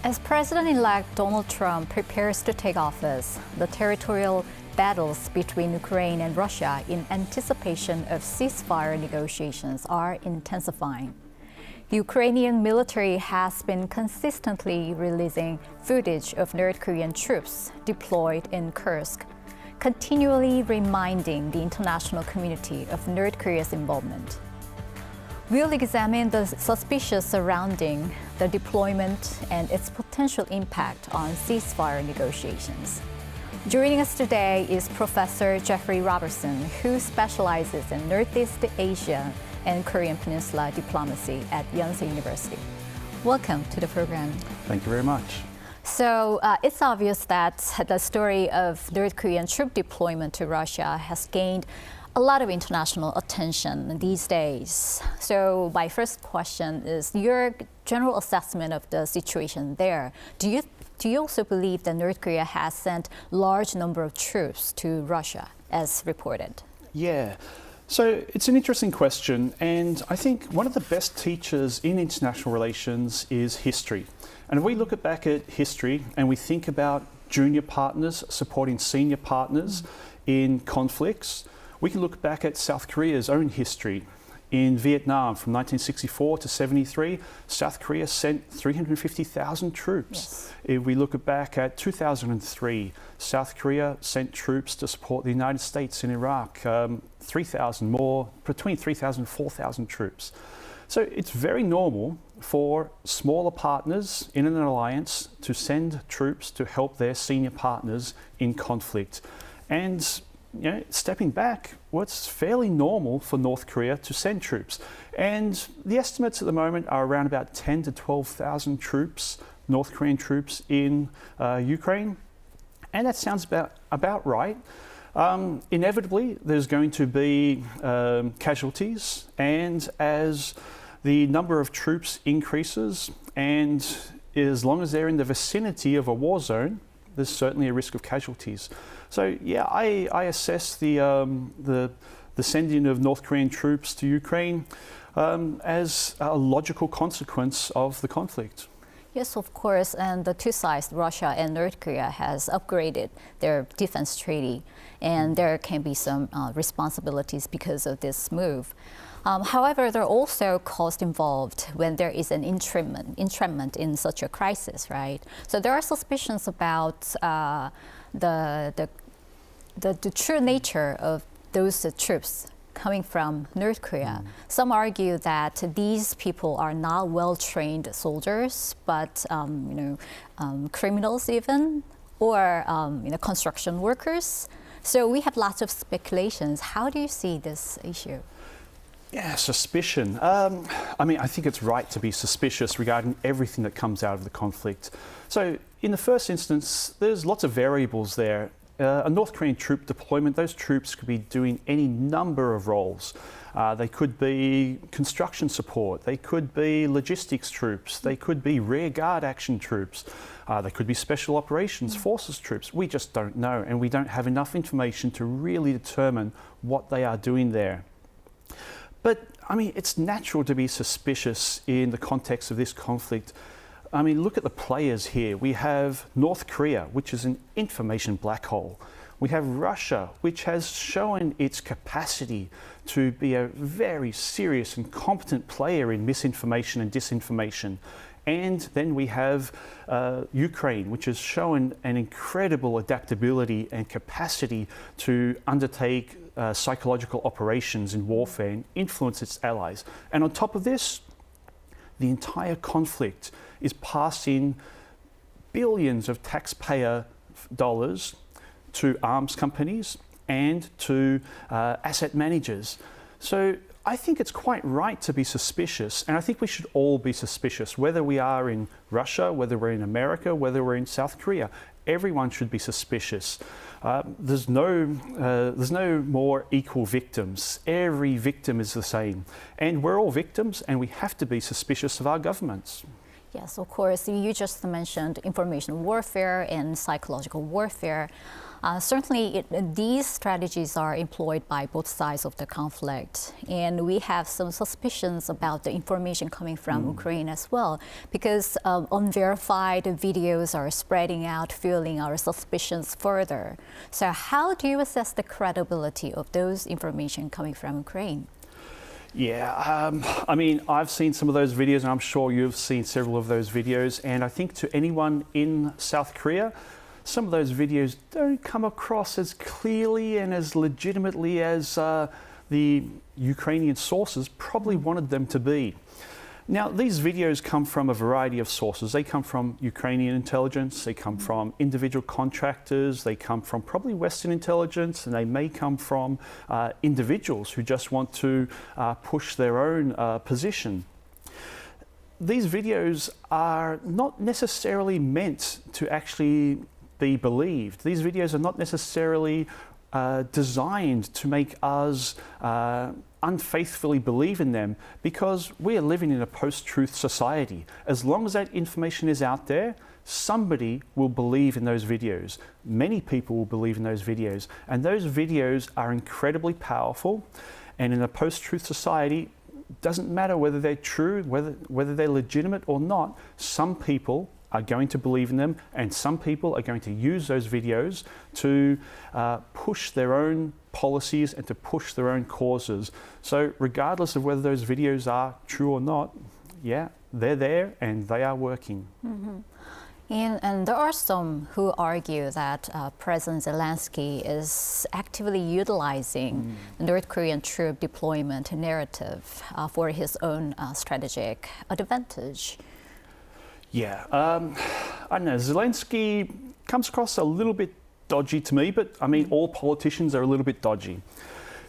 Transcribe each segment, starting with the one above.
As President-elect Donald Trump prepares to take office, the territorial battles between Ukraine and Russia in anticipation of ceasefire negotiations are intensifying. The Ukrainian military has been consistently releasing footage of North Korean troops deployed in Kursk, continually reminding the international community of North Korea's involvement. We'll examine the suspicions surrounding the deployment and its potential impact on ceasefire negotiations. Joining us today is Professor Jeffrey Robertson, who specializes in Northeast Asia and Korean Peninsula diplomacy at Yonsei University. Welcome to the program. Thank you very much. So it's obvious that the story of North Korean troop deployment to Russia has gained a lot of international attention these days. So my first question is your general assessment of the situation there. Do you also believe that North Korea has sent large number of troops to Russia, as reported? Yeah. So it's an interesting question, and I think one of the best teachers in international relations is history. And if we look back at history and we think about junior partners supporting senior partners in conflicts, we can look back at South Korea's own history. In Vietnam from 1964 to 73, South Korea sent 350,000 troops. Yes. If we look back at 2003, South Korea sent troops to support the United States in Iraq, 3,000 more, between 3,000 and 4,000 troops. So it's very normal for smaller partners in an alliance to send troops to help their senior partners in conflict. And stepping back, well, it's fairly normal for North Korea to send troops. And the estimates at the moment are around about 10 to 12,000 troops, North Korean troops in Ukraine. And that sounds about right. Inevitably, there's going to be casualties. And as the number of troops increases, and as long as they're in the vicinity of a war zone, there's certainly a risk of casualties. So yeah, I assess the sending of North Korean troops to Ukraine as a logical consequence of the conflict. Yes, of course, and the two sides, Russia and North Korea, has upgraded their defense treaty, and there can be some responsibilities because of this move. However, there are also costs involved when there is an entrapment in such a crisis, right? So there are suspicions about the true nature of those troops coming from North Korea. Some argue that these people are not well-trained soldiers, but criminals even, or construction workers. So we have lots of speculations. How do you see this issue? Yeah, suspicion. I think it's right to be suspicious regarding everything that comes out of the conflict. So in the first instance, there's lots of variables there. A North Korean troop deployment, those troops could be doing any number of roles. They could be construction support, they could be logistics troops, they could be rear guard action troops, they could be special operations forces troops. We just don't know, and we don't have enough information to really determine what they are doing there. But it's natural to be suspicious in the context of this conflict. Look at the players here. We have North Korea, which is an information black hole. We have Russia, which has shown its capacity to be a very serious and competent player in misinformation and disinformation. And then we have Ukraine, which has shown an incredible adaptability and capacity to undertake psychological operations in warfare and influence its allies. And on top of this, the entire conflict is passing billions of taxpayer dollars to arms companies and to asset managers. So I think it's quite right to be suspicious, and I think we should all be suspicious, whether we are in Russia, whether we're in America, whether we're in South Korea. Everyone should be suspicious. There's no more equal victims. Every victim is the same. And we're all victims, and we have to be suspicious of our governments. Yes, of course. You just mentioned information warfare and psychological warfare. Certainly, these strategies are employed by both sides of the conflict. And we have some suspicions about the information coming from Ukraine as well, because unverified videos are spreading out, fueling our suspicions further. So how do you assess the credibility of those information coming from Ukraine? Yeah, I mean, I've seen some of those videos, and I'm sure you've seen several of those videos. And I think to anyone in South Korea, some of those videos don't come across as clearly and as legitimately as the Ukrainian sources probably wanted them to be. Now, these videos come from a variety of sources. They come from Ukrainian intelligence, they come from individual contractors, they come from probably Western intelligence, and they may come from individuals who just want to push their own position. These videos are not necessarily meant to actually be believed. These videos are not necessarily designed to make us unfaithfully believe in them, because we are living in a post-truth society. As long as that information is out there, somebody will believe in those videos. Many people will believe in those videos, and those videos are incredibly powerful. And in a post-truth society, doesn't matter whether they're true, whether they're legitimate or not, some people are going to believe in them, and some people are going to use those videos to push their own policies and to push their own causes. So regardless of whether those videos are true or not, yeah, they're there and they are working. Mm-hmm. And there are some who argue that President Zelensky is actively utilizing the North Korean troop deployment narrative for his own strategic advantage. Yeah, I don't know, Zelensky comes across a little bit dodgy to me, but I mean, all politicians are a little bit dodgy.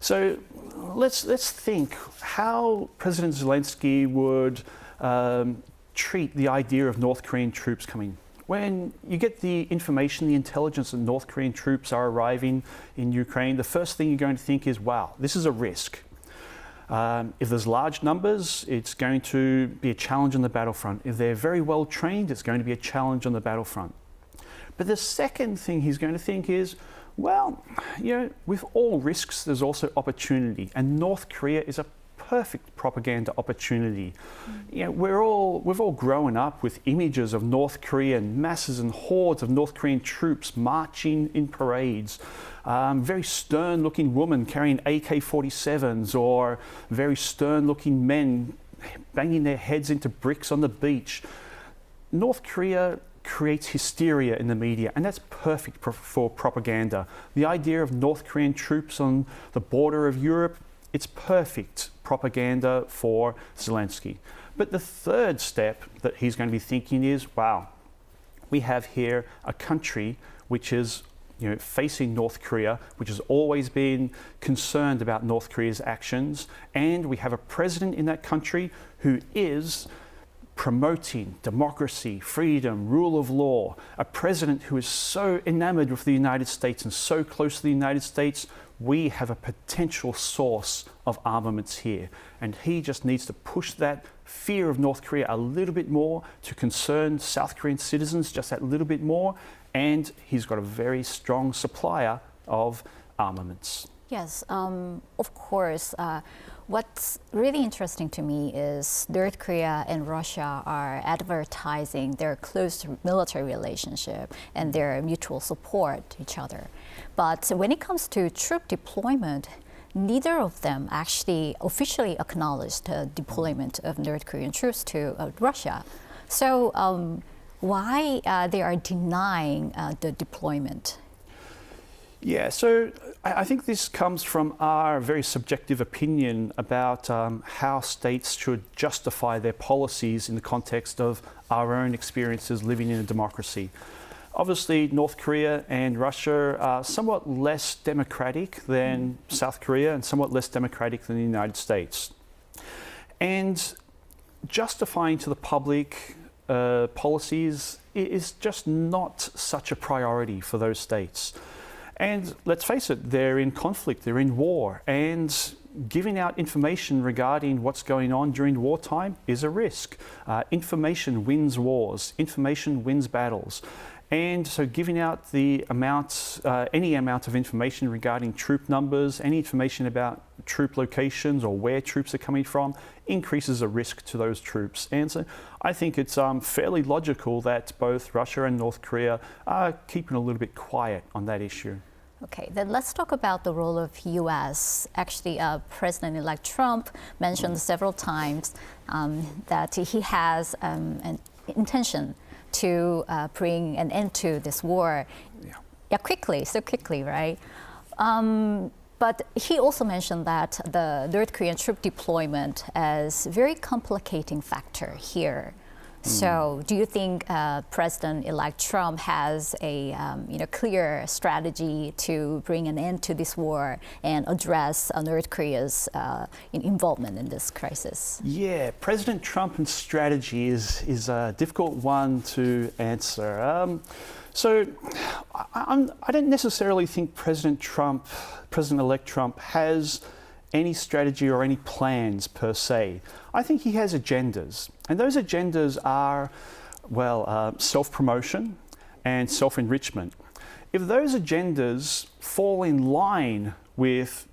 So let's think how President Zelensky would treat the idea of North Korean troops coming. When you get the information, the intelligence that North Korean troops are arriving in Ukraine, the first thing you're going to think is, wow, this is a risk. If there's large numbers, it's going to be a challenge on the battlefront. If they're very well trained, it's going to be a challenge on the battlefront. But the second thing he's going to think is, well, you know, with all risks, there's also opportunity. And North Korea is a perfect propaganda opportunity. You know, we've all grown up with images of North Korea and masses and hordes of North Korean troops marching in parades. Very stern-looking women carrying AK-47s, or very stern-looking men banging their heads into bricks on the beach. North Korea creates hysteria in the media, and that's perfect for propaganda. The idea of North Korean troops on the border of Europe, it's perfect propaganda for Zelensky. But the third step that he's going to be thinking is, wow, we have here a country which is, you know, facing North Korea, which has always been concerned about North Korea's actions, and we have a president in that country who is promoting democracy, freedom, rule of law, a president who is so enamored with the United States and so close to the United States. We have a potential source of armaments here, and he just needs to push that fear of North Korea a little bit more to concern South Korean citizens just that little bit more, and he's got a very strong supplier of armaments. Yes, of course. What's really interesting to me is North Korea and Russia are advertising their close military relationship and their mutual support to each other. But when it comes to troop deployment, neither of them actually officially acknowledged the deployment of North Korean troops to Russia. So why they are denying the deployment? Yeah, so I think this comes from our very subjective opinion about how states should justify their policies in the context of our own experiences living in a democracy. Obviously, North Korea and Russia are somewhat less democratic than South Korea and somewhat less democratic than the United States. And justifying to the public policies is just not such a priority for those states. And let's face it, they're in conflict, they're in war, and giving out information regarding what's going on during wartime is a risk. Information wins wars, information wins battles. And so giving out the any amount of information regarding troop numbers, any information about troop locations or where troops are coming from, increases a risk to those troops. And so I think it's fairly logical that both Russia and North Korea are keeping a little bit quiet on that issue. Okay, then let's talk about the role of U.S. Actually, President-elect Trump mentioned several times that he has an intention to bring an end to this war. Yeah, so quickly, right? But he also mentioned that the North Korean troop deployment is a very complicating factor here. So do you think President-elect Trump has a clear strategy to bring an end to this war and address North Korea's involvement in this crisis? Yeah, President Trump's strategy is a difficult one to answer. So I don't necessarily think President-elect Trump has any strategy or any plans per se. I think he has agendas, and those agendas are, well, self-promotion and self-enrichment. If those agendas fall in line with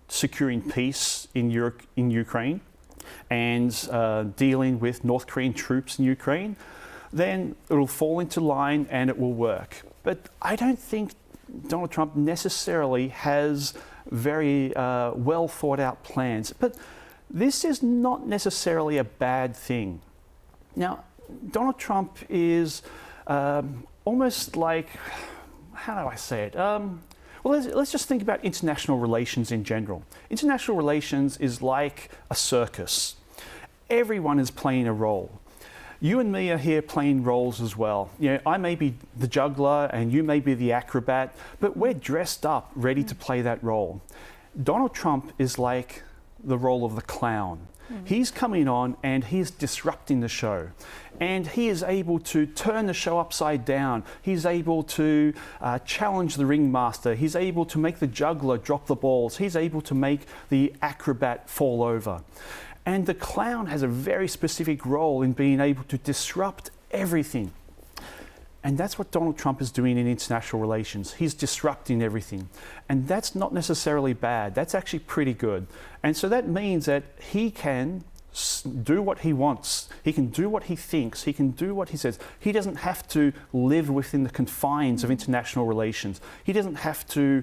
securing peace in Ukraine and dealing with North Korean troops in Ukraine, then it'll fall into line and it will work. But I don't think Donald Trump necessarily has very well thought out plans. But this is not necessarily a bad thing. Now, Donald Trump is almost like, how do I say it? Well, let's just think about international relations in general. International relations is like a circus. Everyone is playing a role. You and me are here playing roles as well. I may be the juggler and you may be the acrobat, but we're dressed up, ready to play that role. Donald Trump is like the role of the clown. He's coming on and he's disrupting the show. And he is able to turn the show upside down. He's able to challenge the ringmaster. He's able to make the juggler drop the balls. He's able to make the acrobat fall over. And the clown has a very specific role in being able to disrupt everything. And that's what Donald Trump is doing in international relations. He's disrupting everything. And that's not necessarily bad. That's actually pretty good. And so that means that he can do what he wants. He can do what he thinks. He can do what he says. He doesn't have to live within the confines of international relations. He doesn't have to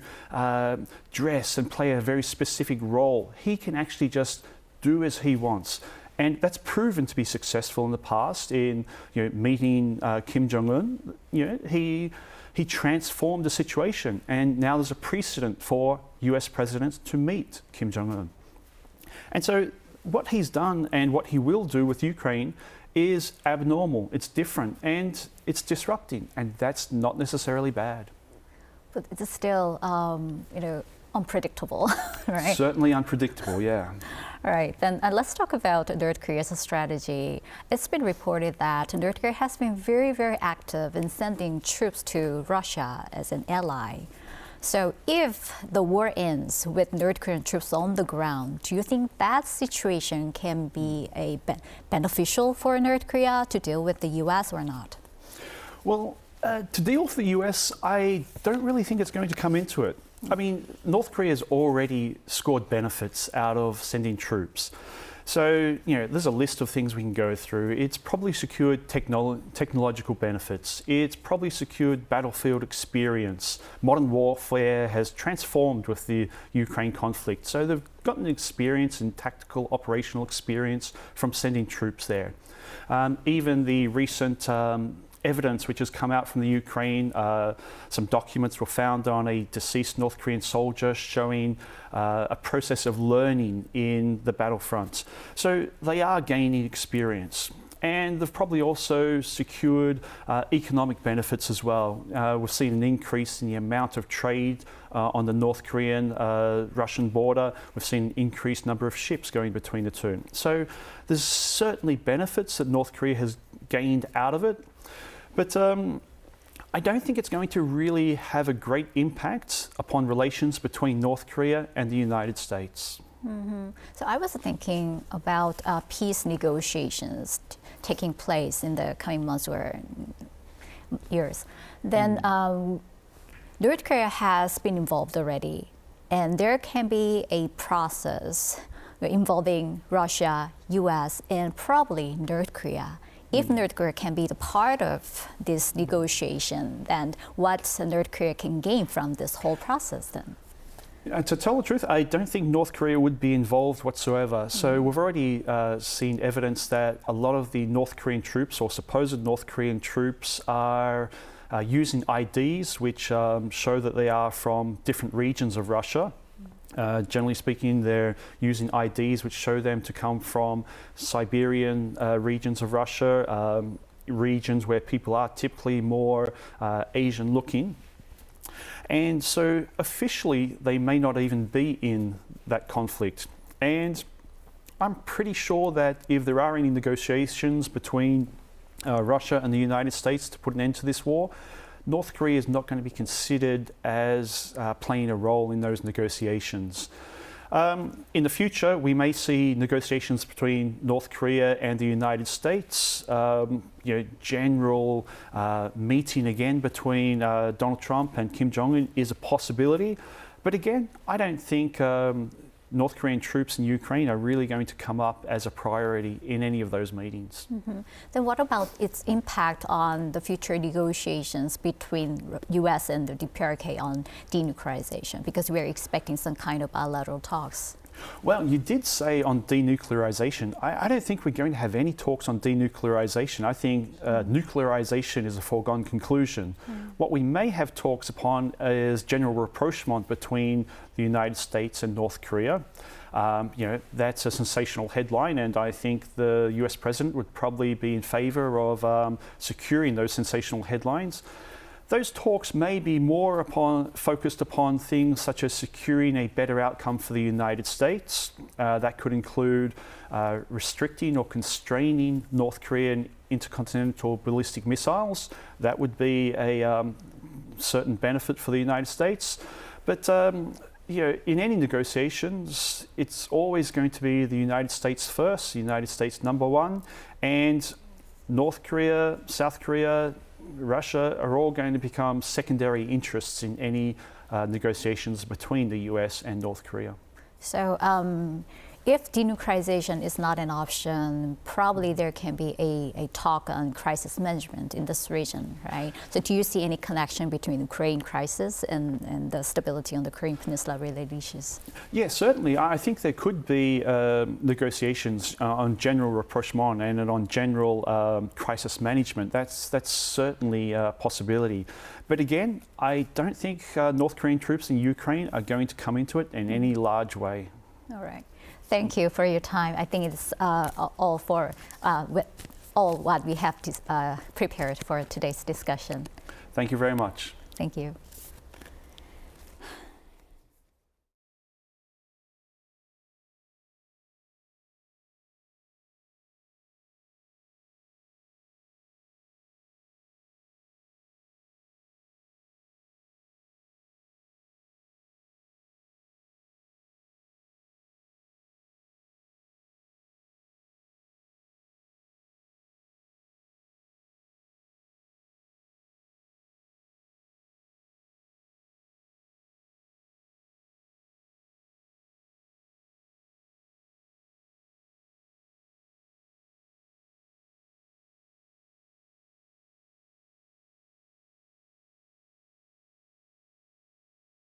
dress and play a very specific role. He can actually just do as he wants. And that's proven to be successful in the past in meeting Kim Jong-un. He transformed the situation, and now there's a precedent for US presidents to meet Kim Jong-un. And so what he's done and what he will do with Ukraine is abnormal, it's different, and it's disrupting, and that's not necessarily bad. But it's still, unpredictable, right? Certainly unpredictable, yeah. All right, then let's talk about North Korea's strategy. It's been reported that North Korea has been very, very active in sending troops to Russia as an ally. So if the war ends with North Korean troops on the ground, do you think that situation can be beneficial for North Korea to deal with the U.S. or not? Well, to deal with the U.S., I don't really think it's going to come into it. I mean, North Korea has already scored benefits out of sending troops. So, there's a list of things we can go through. It's probably secured technological benefits. It's probably secured battlefield experience. Modern warfare has transformed with the Ukraine conflict. So they've gotten experience and tactical operational experience from sending troops there. Even the recent evidence which has come out from the Ukraine, some documents were found on a deceased North Korean soldier showing a process of learning in the battlefront. So they are gaining experience. And they've probably also secured economic benefits as well. We've seen an increase in the amount of trade on the North Korean-Russian border. We've seen an increased number of ships going between the two. So there's certainly benefits that North Korea has gained out of it. But I don't think it's going to really have a great impact upon relations between North Korea and the United States. So I was thinking about peace negotiations taking place in the coming months or years. Then North Korea has been involved already, and there can be a process involving Russia, US, and probably North Korea. If North Korea can be the part of this negotiation, then what North Korea can gain from this whole process then? To tell the truth, I don't think North Korea would be involved whatsoever. So we've already seen evidence that a lot of the North Korean troops or supposed North Korean troops are using IDs which show that they are from different regions of Russia. Generally speaking, they're using IDs which show them to come from Siberian regions of Russia, regions where people are typically more Asian looking. And so officially, they may not even be in that conflict. And I'm pretty sure that if there are any negotiations between Russia and the United States to put an end to this war, North Korea is not going to be considered as playing a role in those negotiations. In the future, we may see negotiations between North Korea and the United States, general meeting again between Donald Trump and Kim Jong-un is a possibility. But again, I don't think North Korean troops in Ukraine are really going to come up as a priority in any of those meetings. Then what about its impact on the future negotiations between US and the DPRK on denuclearization? Because we're expecting some kind of bilateral talks. Well, you did say on denuclearization. I don't think we're going to have any talks on denuclearization. I think nuclearization is a foregone conclusion. What we may have talks upon is general rapprochement between the United States and North Korea. That's a sensational headline, and I think the US president would probably be in favor of securing those sensational headlines. Those talks may be more focused upon things such as securing a better outcome for the United States. That could include restricting or constraining North Korean intercontinental ballistic missiles. That would be a certain benefit for the United States. But in any negotiations, it's always going to be the United States first, the United States number one, and North Korea, South Korea, Russia are all going to become secondary interests in any negotiations between the US and North Korea. So if denuclearization is not an option, probably there can be a talk on crisis management in this region, right? So do you see any connection between the Ukraine crisis and the stability on the Korean Peninsula related issues? Yes, certainly. I think there could be negotiations on general rapprochement and on general crisis management. That's certainly a possibility. But again, I don't think North Korean troops in Ukraine are going to come into it in any large way. All right. Thank you for your time. I think it's all what we have prepared for today's discussion. Thank you very much. Thank you.